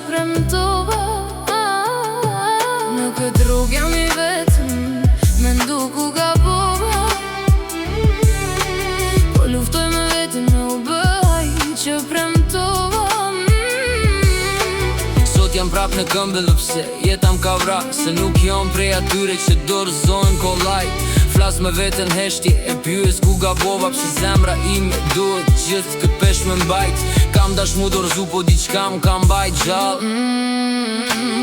premtova. Në këtë rrugë jam I vetëm, mendu ku gabova. Po luftoj me vetëm me u bëj që premtova. Sot jam prap në këmbë dhe pse jeta m'ka vra, se nuk jam prej atyre që dorëzojnë kollaj. Flas me veten heshtje e pyes ku gabova, pse zemra ime duhet gjithë këtë pesh me mbajt. Kam dash mu dorëzu po diçka m'ka mbajt gjallë.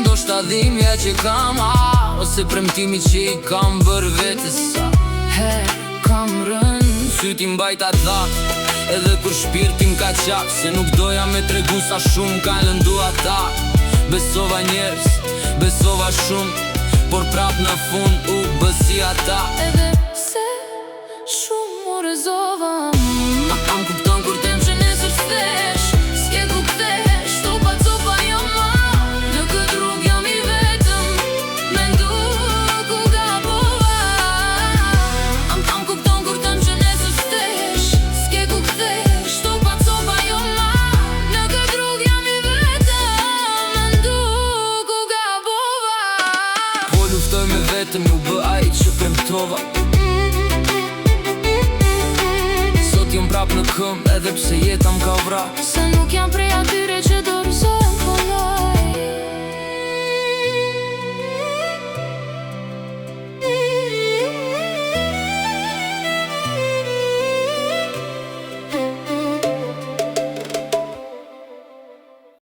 Do shta dhimja që kam ose premtimi që I kam bërë vetes sa Her kam rënë, syti mbajt atë dhatë, edhe kur shpirti m'ka qap, se nuk doja me tregu sa shumë ka lëndu ata. Besova njerës, besova shumë, por prap në fund u bësi ata. edhe se shumë u rëzova. A kam kupton kur tem që nesër s'thesh, S'ke ku kthesh, topa copa jo ma. Në këtë rrugë jam I vetëm, mendu ku gabova. Am kupton kur them që nesër s'thesh, s'ke ku kthesh, topa copa jo ma. Në këtë rrugë jam I vetëm, mendu ku gabova. po luftoj me vetëm u bë ai që premtova. Sot jam prap në këmbë edhe pse jeta m'ka vra. Se nuk jam prej atyre që do